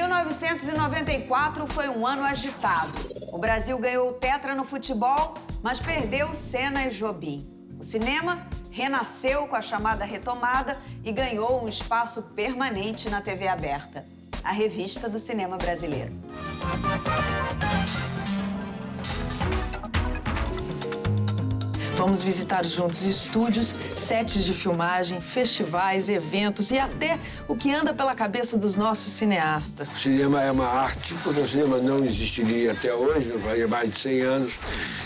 1994 foi um ano agitado. O Brasil ganhou o Tetra no futebol, mas perdeu Senna e Jobim. O cinema renasceu com a chamada retomada e ganhou um espaço permanente na TV aberta, a Revista do Cinema Brasileiro. Vamos visitar juntos estúdios, sets de filmagem, festivais, eventos e até o que anda pela cabeça dos nossos cineastas. O cinema é uma arte, porque o cinema não existiria até hoje, não faria mais de 100 anos,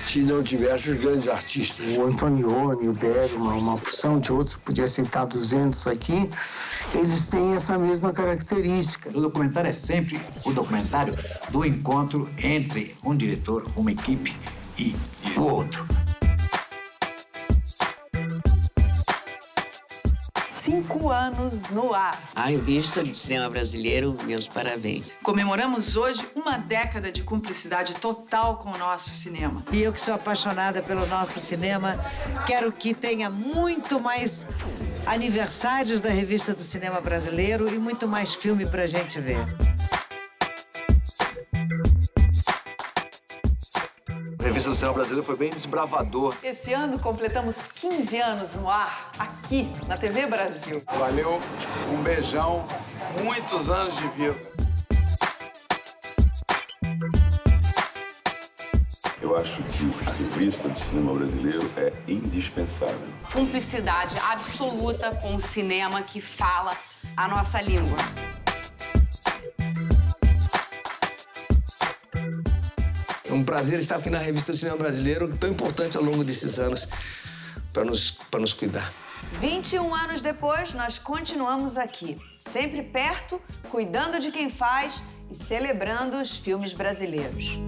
se não tivesse os grandes artistas. O Antonioni, o Bergman, uma porção de outros, podia citar 200 aqui, eles têm essa mesma característica. O documentário é sempre o documentário do encontro entre um diretor, uma equipe e o outro. 5 anos no ar. A Revista do Cinema Brasileiro, meus parabéns. Comemoramos hoje uma década de cumplicidade total com o nosso cinema. E eu que sou apaixonada pelo nosso cinema, quero que tenha muito mais aniversários da Revista do Cinema Brasileiro e muito mais filme pra gente ver. A Revista do Cinema Brasileiro foi bem desbravador. Esse ano completamos 15 anos no ar, aqui, na TV Brasil. Valeu, um beijão, muitos anos de vida. Eu acho que a Revista do Cinema Brasileiro é indispensável. Cumplicidade absoluta com o cinema que fala a nossa língua. É um prazer estar aqui na Revista do Cinema Brasileiro, tão importante ao longo desses anos para nos cuidar. 21 anos depois, nós continuamos aqui, sempre perto, cuidando de quem faz e celebrando os filmes brasileiros.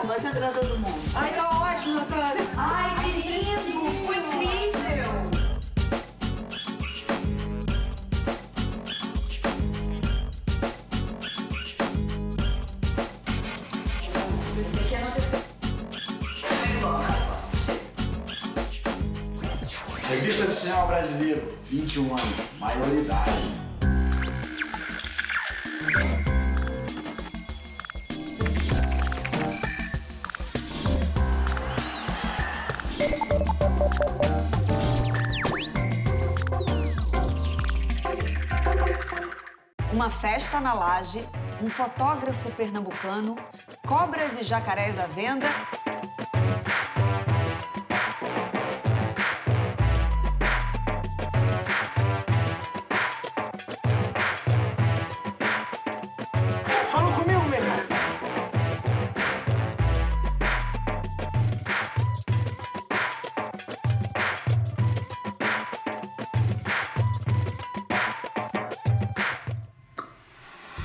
Pode entrar todo mundo. Ai, tá ótimo, Natália. Ai, que lindo! Foi incrível! Esse aqui é A Revista do Cinema Brasileiro, 21 anos, maioridade. Uma festa na laje, um fotógrafo pernambucano, cobras e jacarés à venda. Fala comigo, meu irmão.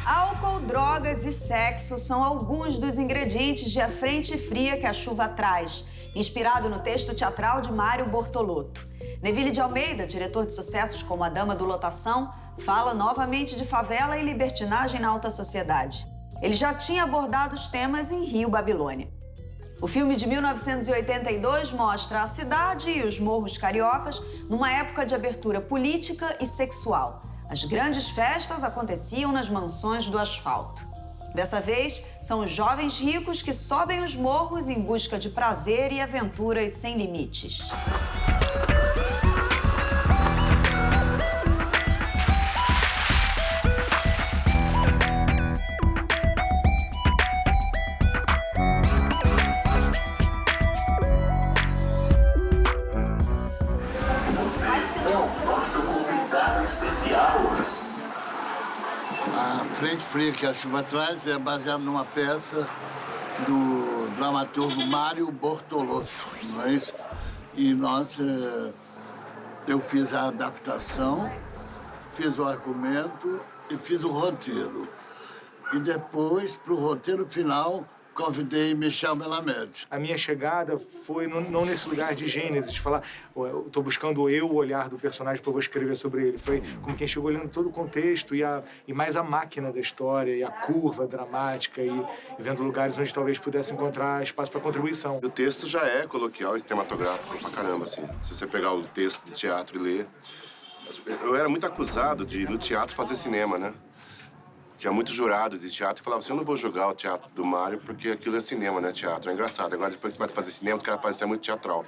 Álcool, drogas e sexo são alguns dos ingredientes de A Frente Fria que a Chuva Traz, inspirado no texto teatral de Mário Bortolotto. Neville de Almeida, diretor de sucessos como A Dama do Lotação, fala novamente de favela e libertinagem na alta sociedade. Ele já tinha abordado os temas em Rio, Babilônia. O filme de 1982 mostra a cidade e os morros cariocas numa época de abertura política e sexual. As grandes festas aconteciam nas mansões do asfalto. Dessa vez, são os jovens ricos que sobem os morros em busca de prazer e aventuras sem limites. Você é o nosso convidado especial. A Frente Fria que a Chuva Traz é baseada numa peça do dramaturgo Mário Bortolotto, não é isso? E eu fiz a adaptação, fiz o argumento e fiz o roteiro. E depois, para o roteiro final, convidei Michel Melamed. A minha chegada foi não nesse lugar de gênese, de falar, eu tô buscando o olhar do personagem porque eu vou escrever sobre ele. Foi como quem chegou olhando todo o contexto e mais a máquina da história e a curva dramática e vendo lugares onde talvez pudesse encontrar espaço para contribuição. O texto já é coloquial e cinematográfico pra caramba, assim. Se você pegar o texto de teatro e ler... Eu era muito acusado de, no teatro, fazer cinema, né? Tinha muito jurado de teatro que falava assim, eu não vou jogar o teatro do Mário porque aquilo é cinema, né, teatro. É engraçado. Agora, depois que você começa a fazer cinema, os caras fazem isso muito teatral.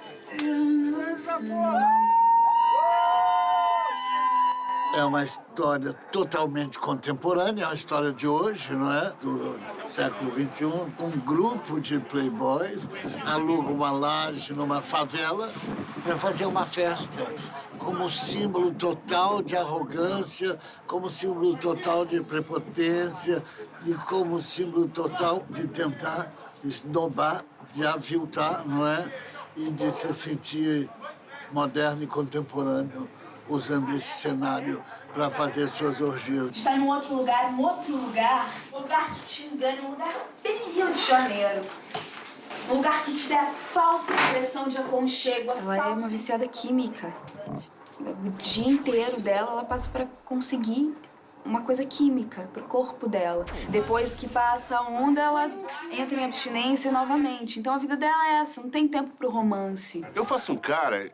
É uma história totalmente contemporânea, é uma história de hoje, não é? Do século XXI. Um grupo de playboys aluga uma laje numa favela para fazer uma festa como símbolo total de arrogância, como símbolo total de prepotência e como símbolo total de tentar esnobar, de aviltar, não é? E de se sentir moderno e contemporâneo, usando esse cenário para fazer suas orgias. Está em um outro lugar um lugar que te engane, um lugar bem Rio de Janeiro. Um lugar que te dê a falsa impressão de aconchego. Ela é uma viciada química. O dia inteiro dela, ela passa para conseguir uma coisa química pro corpo dela. Depois que passa a onda, ela entra em abstinência novamente. Então a vida dela é essa, não tem tempo pro romance. Eu faço um cara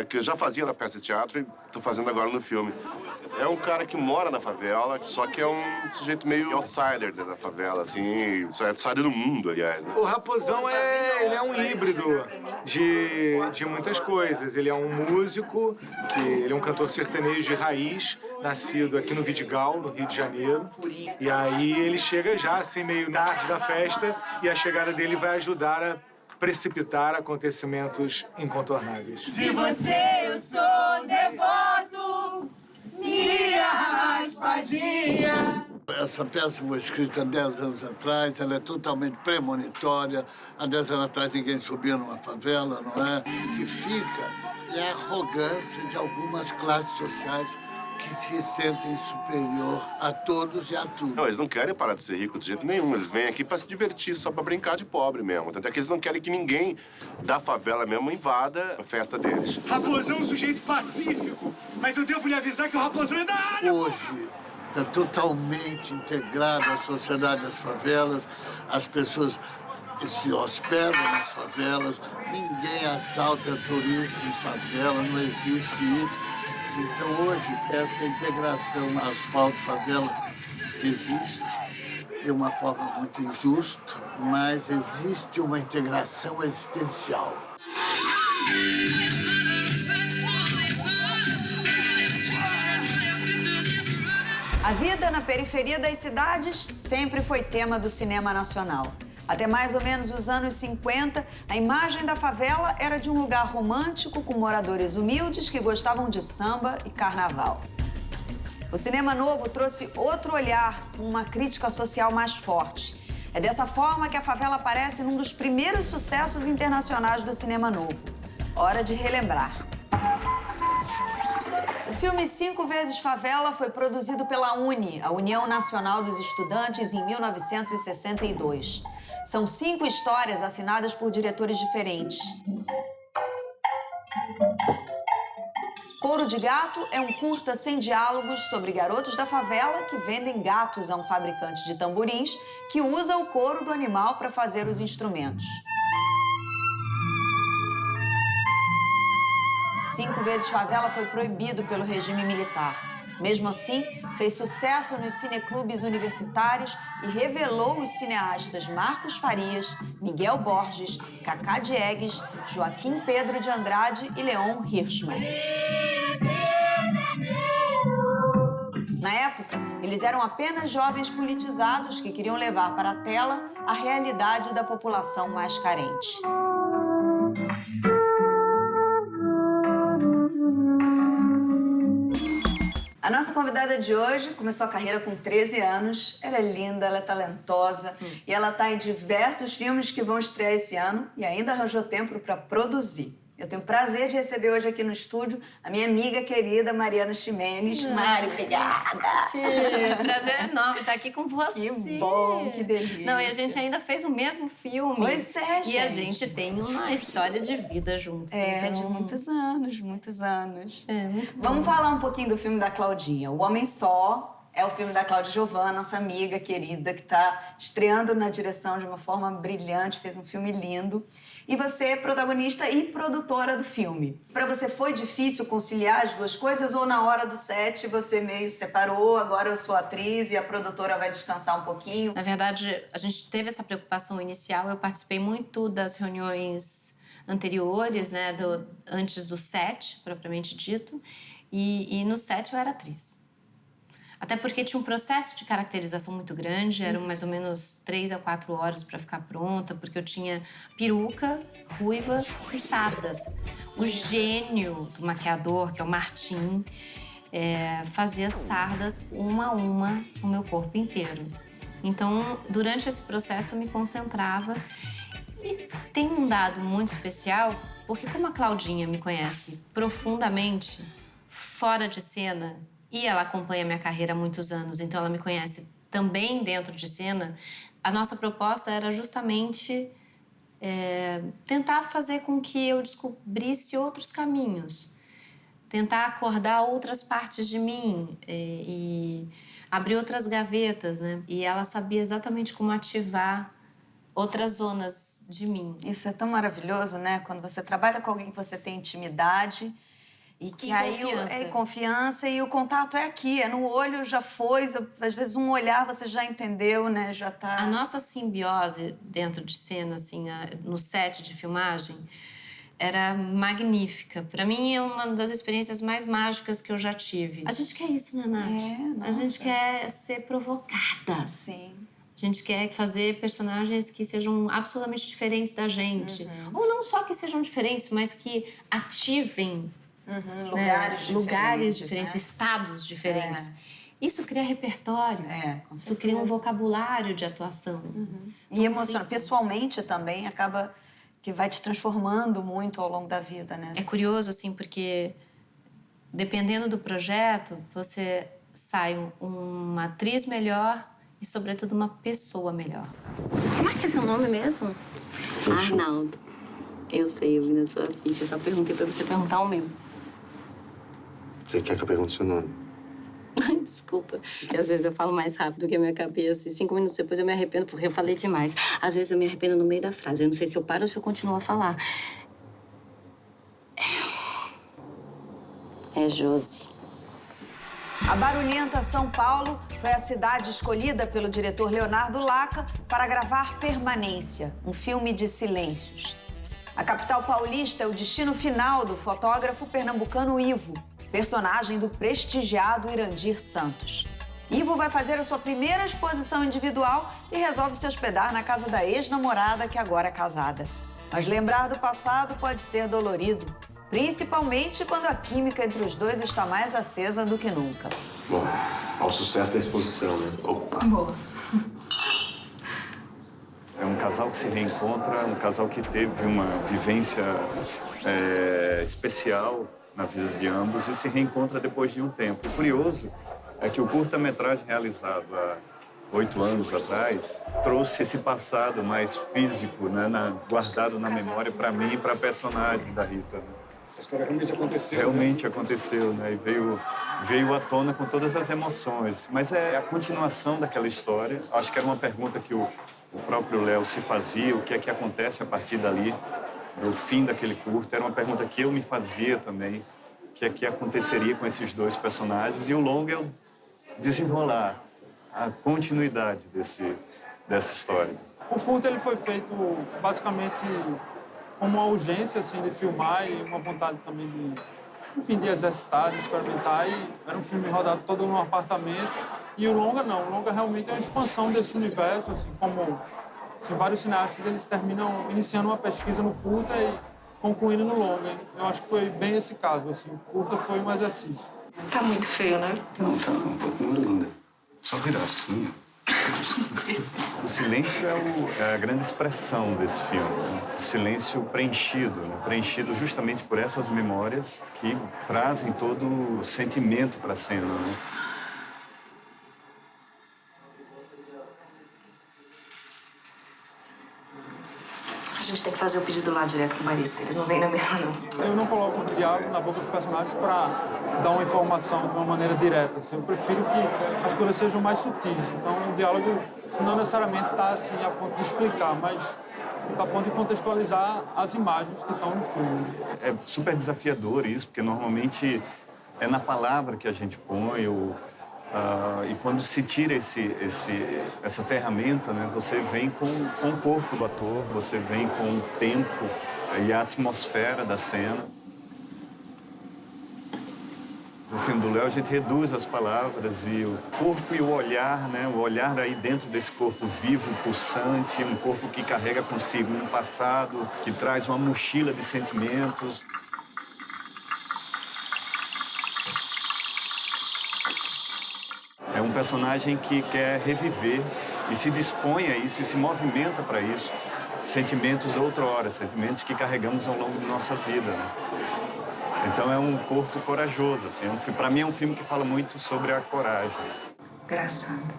que eu já fazia na peça de teatro e tô fazendo agora no filme. É um cara que mora na favela, só que é um sujeito meio outsider da favela, assim, outsider do mundo, aliás. Né? O Raposão ele é um híbrido de muitas coisas. Ele é um músico, ele é um cantor sertanejo de raiz, nascido aqui no Vidigal, no Rio de Janeiro. E aí ele chega já, assim, meio na arte da festa, e a chegada dele vai ajudar a precipitar acontecimentos incontornáveis. De você eu sou devoto, Nia Raspadinha. Essa peça foi escrita há 10 anos atrás, ela é totalmente premonitória. Há 10 anos atrás ninguém subia numa favela, não é? O que fica é a arrogância de algumas classes sociais que se sentem superior a todos e a tudo. Não, eles não querem parar de ser ricos de jeito nenhum. Eles vêm aqui pra se divertir, só pra brincar de pobre mesmo. Tanto é que eles não querem que ninguém da favela mesmo invada a festa deles. Raposão é um sujeito pacífico, mas eu devo lhe avisar que o Raposão é da área. Hoje está totalmente integrado à sociedade das favelas, as pessoas se hospedam nas favelas, ninguém assalta turista em favela, não existe isso. Então, hoje, essa integração asfalto-favela existe de uma forma muito injusta, mas existe uma integração existencial. A vida na periferia das cidades sempre foi tema do cinema nacional. Até mais ou menos os anos 50, a imagem da favela era de um lugar romântico com moradores humildes que gostavam de samba e carnaval. O cinema novo trouxe outro olhar, com uma crítica social mais forte. É dessa forma que a favela aparece num dos primeiros sucessos internacionais do cinema novo. Hora de relembrar. O filme 5 vezes Favela foi produzido pela UNE, a União Nacional dos Estudantes, em 1962. São 5 histórias assinadas por diretores diferentes. Couro de Gato é um curta sem diálogos sobre garotos da favela que vendem gatos a um fabricante de tamborins que usa o couro do animal para fazer os instrumentos. 5 vezes Favela foi proibido pelo regime militar. Mesmo assim, fez sucesso nos cineclubes universitários e revelou os cineastas Marcos Farias, Miguel Borges, Cacá Diegues, Joaquim Pedro de Andrade e Leon Hirschman. Na época, eles eram apenas jovens politizados que queriam levar para a tela a realidade da população mais carente. A nossa convidada de hoje começou a carreira com 13 anos. Ela é linda, ela é talentosa e ela está em diversos filmes que vão estrear esse ano e ainda arranjou tempo para produzir. Eu tenho o prazer de receber hoje aqui no estúdio a minha amiga querida Mariana Ximenes. Mari, obrigada! Prazer enorme estar aqui com você. Que bom, que delícia. Não, e a gente ainda fez o mesmo filme. Pois é, gente. E a gente tem uma história de vida juntos. É, então... de muitos anos, muitos anos. É, muito bom. Vamos falar um pouquinho do filme da Claudinha. O Homem Só é o filme da Cláudia Giovanna, nossa amiga querida, que está estreando na direção de uma forma brilhante, fez um filme lindo. E você é protagonista e produtora do filme. Para você foi difícil conciliar as duas coisas ou na hora do set você meio separou, agora eu sou atriz e a produtora vai descansar um pouquinho? Na verdade, a gente teve essa preocupação inicial, eu participei muito das reuniões anteriores, né, antes do set, propriamente dito, e no set eu era atriz. Até porque tinha um processo de caracterização muito grande, eram mais ou menos 3 a 4 horas para ficar pronta, porque eu tinha peruca, ruiva e sardas. O gênio do maquiador, que é o Martim, fazia sardas uma a uma no meu corpo inteiro. Então, durante esse processo, eu me concentrava. E tem um dado muito especial, porque como a Claudinha me conhece profundamente, fora de cena, e ela acompanha minha carreira há muitos anos, então ela me conhece também dentro de cena, a nossa proposta era justamente tentar fazer com que eu descobrisse outros caminhos, tentar acordar outras partes de mim e abrir outras gavetas, né? E ela sabia exatamente como ativar outras zonas de mim. Isso é tão maravilhoso, né? Quando você trabalha com alguém que você tem intimidade e que aí confiança e o contato é aqui, é no olho, já foi, às vezes um olhar você já entendeu, né? Já tá... A nossa simbiose dentro de cena, assim, no set de filmagem, era magnífica. Para mim é uma das experiências mais mágicas que eu já tive. A gente quer isso, né, Nath? A gente quer ser provocada. Sim. A gente quer fazer personagens que sejam absolutamente diferentes da gente. Ou não só que sejam diferentes, mas que ativem lugares diferentes, né? Estados diferentes. Isso cria repertório, isso cria um vocabulário de atuação. E emociona. Pessoalmente também acaba que vai te transformando muito ao longo da vida, né? É curioso, assim, porque dependendo do projeto, você sai uma atriz melhor e, sobretudo, uma pessoa melhor. Como é que é seu nome mesmo? Arnaldo. Eu sei, eu vi na sua ficha. Eu só perguntei pra você perguntar o meu. Você quer que eu pergunte seu nome? Desculpa, porque às vezes eu falo mais rápido que a minha cabeça e 5 minutos depois eu me arrependo porque eu falei demais. Às vezes eu me arrependo no meio da frase. Eu não sei se eu paro ou se eu continuo a falar. É Josi. A barulhenta São Paulo foi a cidade escolhida pelo diretor Leonardo Laca para gravar Permanência, um filme de silêncios. A capital paulista é o destino final do fotógrafo pernambucano Ivo, personagem do prestigiado Irandir Santos. Ivo vai fazer a sua primeira exposição individual e resolve se hospedar na casa da ex-namorada, que agora é casada. Mas lembrar do passado pode ser dolorido, principalmente quando a química entre os dois está mais acesa do que nunca. Bom, ao sucesso da exposição, né? Opa! Boa. É um casal que se reencontra, um casal que teve uma vivência especial na vida de ambos e se reencontra depois de um tempo. O curioso é que o curta-metragem realizado há 8 anos atrás trouxe esse passado mais físico, né, guardado na memória para mim e para a personagem da Rita. Né? Essa história realmente aconteceu. Realmente aconteceu, né? E veio à tona com todas as emoções. Mas é a continuação daquela história. Acho que era uma pergunta que o próprio Léo se fazia, o que é que acontece a partir dali, do fim daquele curta. Era uma pergunta que eu me fazia também, o que é que aconteceria com esses dois personagens. E o longa é o desenrolar, a continuidade dessa história. O curta ele foi feito basicamente como uma urgência assim, de filmar e uma vontade também de exercitar, de experimentar. E era um filme rodado todo num apartamento. E o longa não, o longa realmente é uma expansão desse universo, assim, como assim, vários cineastas eles terminam iniciando uma pesquisa no curta e concluindo no longa. Eu acho que foi bem esse caso, assim, o curta foi um exercício. Tá muito feio, né? Não, tá um pouquinho linda. Só virar assim, ó. O silêncio é a grande expressão desse filme, né? O silêncio preenchido, né? Preenchido justamente por essas memórias que trazem todo o sentimento para a cena, né? A gente tem que fazer o pedido lá direto com o barista. Eles não vêm na mesa, não. Eu não coloco o diálogo na boca dos personagens para dar uma informação de uma maneira direta. Assim. Eu prefiro que as coisas sejam mais sutis. Então, o diálogo não necessariamente está assim, a ponto de explicar, mas está a ponto de contextualizar as imagens que estão no filme. É super desafiador isso, porque normalmente é na palavra que a gente põe e quando se tira essa ferramenta, né, você vem com o corpo do ator, você vem com o tempo e a atmosfera da cena. No filme do Léo, a gente reduz as palavras e o corpo e o olhar, né? O olhar aí dentro desse corpo vivo, pulsante, um corpo que carrega consigo um passado, que traz uma mochila de sentimentos. É um personagem que quer reviver e se dispõe a isso e se movimenta para isso. Sentimentos da outrora, sentimentos que carregamos ao longo de nossa vida, né? Então é um corpo corajoso, assim. Para mim é um filme que fala muito sobre a coragem. Engraçado.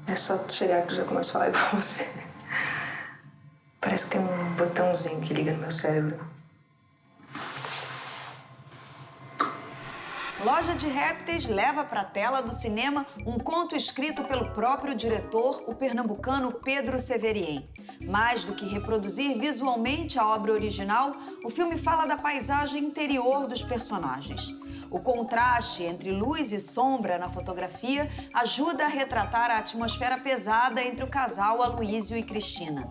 É só tu chegar que eu já começo a falar igual você. Parece que tem um botãozinho que liga no meu cérebro. Loja de Répteis leva para a tela do cinema um conto escrito pelo próprio diretor, o pernambucano Pedro Severien. Mais do que reproduzir visualmente a obra original, o filme fala da paisagem interior dos personagens. O contraste entre luz e sombra na fotografia ajuda a retratar a atmosfera pesada entre o casal Aloísio e Cristina.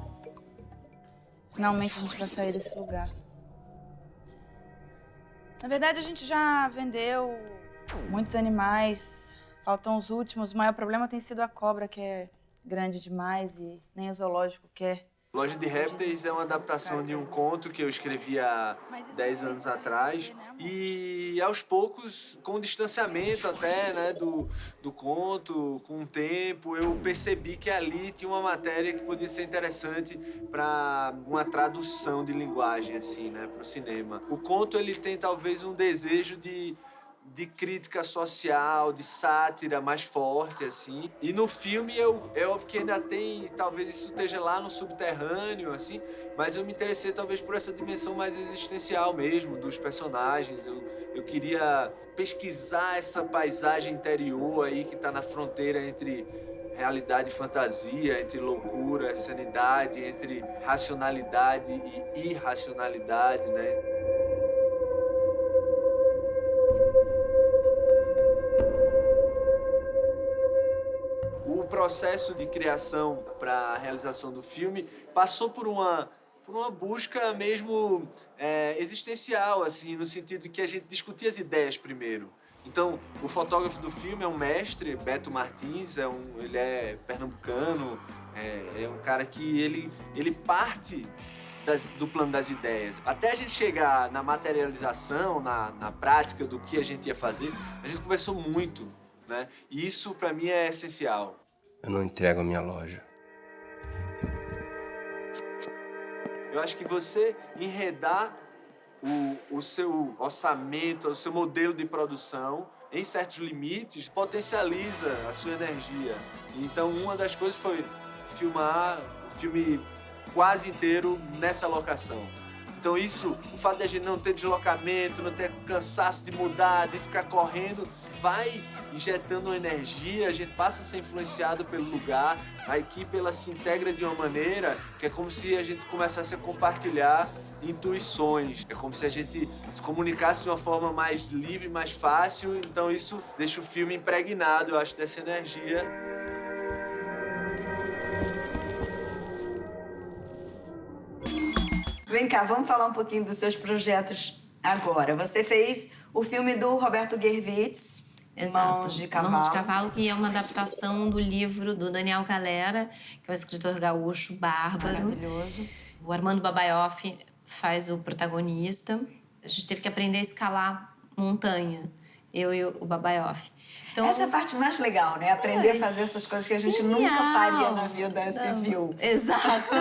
Finalmente a gente vai sair desse lugar. Na verdade, a gente já vendeu muitos animais, faltam os últimos. O maior problema tem sido a cobra, que é grande demais e nem o zoológico quer. Loja de Répteis é uma adaptação de um conto que eu escrevi há 10 anos atrás e, aos poucos, com o distanciamento até, né, do conto, com o tempo, eu percebi que ali tinha uma matéria que podia ser interessante para uma tradução de linguagem, assim, né, para o cinema. O conto, ele tem talvez um desejo de crítica social, de sátira mais forte, assim. E no filme eu que ainda tem, talvez isso esteja lá no subterrâneo, assim, mas eu me interessei talvez por essa dimensão mais existencial mesmo, dos personagens. Eu queria pesquisar essa paisagem interior aí que está na fronteira entre realidade e fantasia, entre loucura e sanidade, entre racionalidade e irracionalidade, né? O processo de criação para a realização do filme passou por uma busca mesmo existencial, assim, no sentido de que a gente discutia as ideias primeiro. Então, o fotógrafo do filme é um mestre, Beto Martins, ele é pernambucano, é um cara que ele parte do plano das ideias. Até a gente chegar na materialização, na prática do que a gente ia fazer, a gente conversou muito, né? E isso, para mim, é essencial. Eu não entrego a minha loja. Eu acho que você enredar o seu orçamento, o seu modelo de produção em certos limites potencializa a sua energia. Então, uma das coisas foi filmar o filme quase inteiro nessa locação. Então isso, o fato de a gente não ter deslocamento, não ter cansaço de mudar, de ficar correndo, vai injetando uma energia, a gente passa a ser influenciado pelo lugar, a equipe ela se integra de uma maneira que é como se a gente começasse a compartilhar intuições, é como se a gente se comunicasse de uma forma mais livre, mais fácil, então isso deixa o filme impregnado, eu acho, dessa energia. Vem cá, vamos falar um pouquinho dos seus projetos agora. Você fez o filme do Roberto Gervitz, Exato. Mãos de Cavalo. Mãos de Cavalo, que é uma adaptação do livro do Daniel Galera, que é um escritor gaúcho bárbaro. Maravilhoso. O Armando Babaioff faz o protagonista. A gente teve que aprender a escalar montanha. Eu e o Babaioff. Então, essa é a parte mais legal, né? Aprender a fazer essas coisas que a gente nunca faria na vida civil. Exato.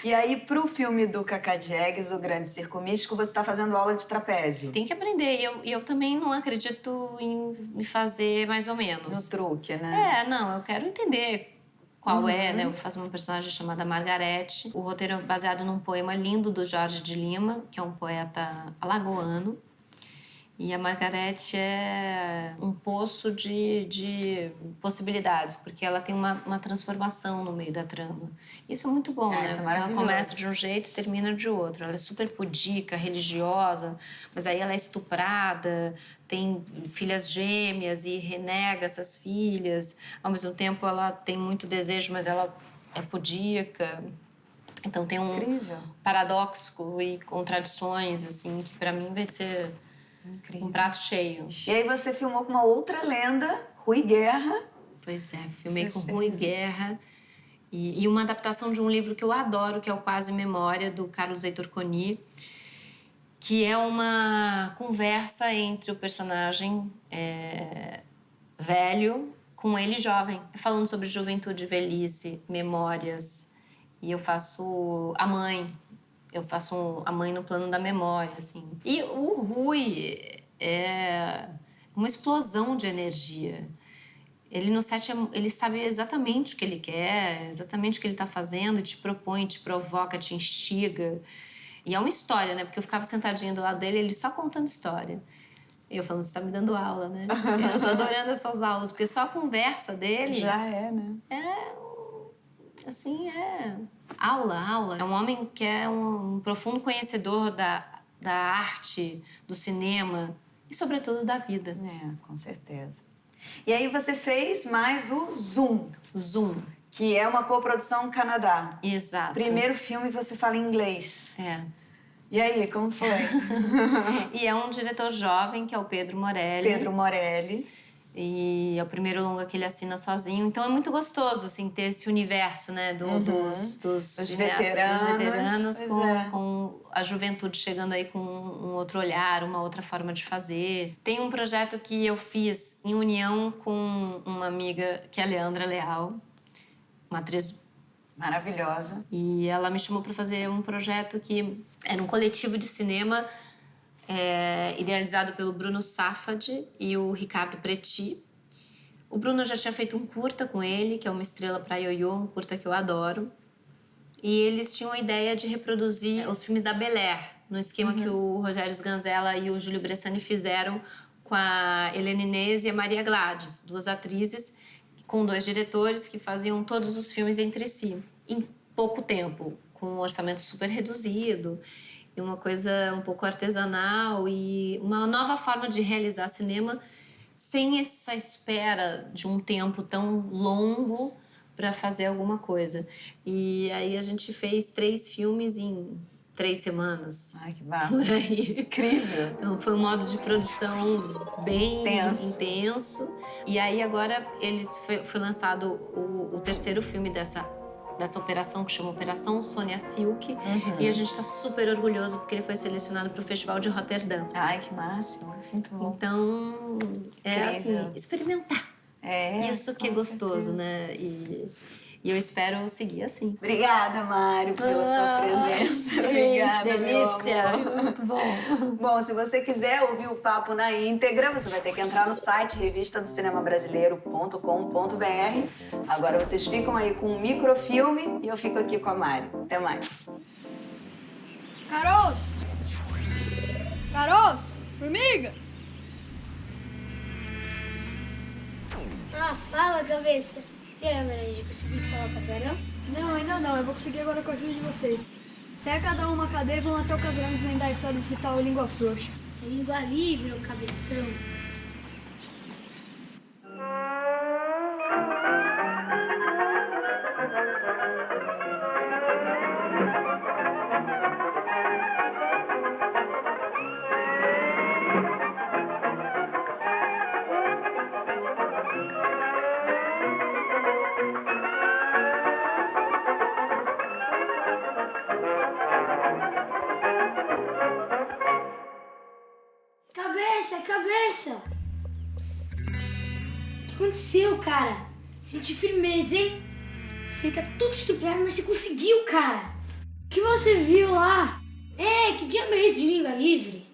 E aí, pro filme do Cacá Diegues, O Grande Circo Místico, você tá fazendo aula de trapézio. Tem que aprender. E eu também não acredito em fazer mais ou menos. No truque, né? Não, eu quero entender qual é, né? Eu faço uma personagem chamada Margarete. O roteiro é baseado num poema lindo do Jorge de Lima, que é um poeta alagoano. E a Margarete é um poço de possibilidades, porque ela tem uma transformação no meio da trama. Isso é muito bom, né? Isso é ela começa de um jeito e termina de outro. Ela é super pudica, religiosa, mas aí ela é estuprada, tem filhas gêmeas e renega essas filhas. Ao mesmo tempo, ela tem muito desejo, mas ela é pudica. Então tem um paradoxo e contradições, assim, que pra mim vai ser... Incrível. Um prato cheio. E aí você filmou com uma outra lenda, Rui Guerra. Pois é, filmei com Rui Guerra. E uma adaptação de um livro que eu adoro, que é o Quase Memória, do Carlos Heitor Coni, que é uma conversa entre o personagem velho com ele jovem, falando sobre juventude, velhice, memórias. E eu faço a mãe. Eu faço a mãe no plano da memória, assim. E o Rui é uma explosão de energia. Ele no set, ele sabe exatamente o que ele quer, exatamente o que ele tá fazendo, te propõe, te provoca, te instiga. E é uma história, né? Porque eu ficava sentadinha do lado dele, ele só contando história. E eu falando, você tá me dando aula, né? Eu tô adorando essas aulas, porque só a conversa dele... Já é, né? Aula. É um homem que é um profundo conhecedor da arte, do cinema e, sobretudo, da vida. Com certeza. E aí você fez mais o Zoom. Zoom. Que é uma coprodução Canadá. Exato. Primeiro filme que você fala em inglês. E aí, como foi? E é um diretor jovem, que é o Pedro Morelli. Pedro Morelli. E é o primeiro longa que ele assina sozinho. Então é muito gostoso, assim, ter esse universo, né? Dos veteranos com a juventude chegando aí com um outro olhar, uma outra forma de fazer. Tem um projeto que eu fiz em união com uma amiga, que é a Leandra Leal, uma atriz maravilhosa. E ela me chamou para fazer um projeto que era um coletivo de cinema idealizado pelo Bruno Safad e o Ricardo Preti. O Bruno já tinha feito um curta com ele, que é Uma Estrela pra Ioiô, um curta que eu adoro. E eles tinham a ideia de reproduzir os filmes da Bel Air, no esquema que o Rogério Sganzella e o Júlio Bressani fizeram com a Helena Inês e a Maria Gladys, duas atrizes com dois diretores que faziam todos os filmes entre si, em pouco tempo, com um orçamento super reduzido. E uma coisa um pouco artesanal e uma nova forma de realizar cinema sem essa espera de um tempo tão longo para fazer alguma coisa. E aí a gente fez 3 filmes em 3 semanas. Ai, que bafo. Por aí. Incrível. Então foi um modo de produção bem intenso. E aí agora foi lançado o terceiro filme dessa operação, que chama Operação Sônia Silk. E a gente tá super orgulhoso porque ele foi selecionado para o Festival de Roterdã. Ai, que máximo. Muito bom. Então, assim, experimentar. Isso que é gostoso, certeza. né? E eu espero seguir assim. Obrigada, Mário, pela sua presença. Obrigada, delícia. Muito bom. Bom, se você quiser ouvir o papo na íntegra, você vai ter que entrar no site revistadocinembrasileiro.com.br. Agora vocês ficam aí com um microfilme e eu fico aqui com a Mário. Até mais. Carol! Carol! Formiga! Ah, fala, cabeça. E aí, Maria, conseguiu escolar o casarão? Não, ainda não. Eu vou conseguir agora com a ajuda de vocês. Pega cada uma cadeira e vão até o casarão desvendar a história desse tal Língua Frouxa. Língua livre, ô cabeção. Cabeça! aconteceu, cara? Senti firmeza, hein? Você tá tudo estupiado, mas você conseguiu, cara. O que você viu lá? Que diabo é esse de língua livre?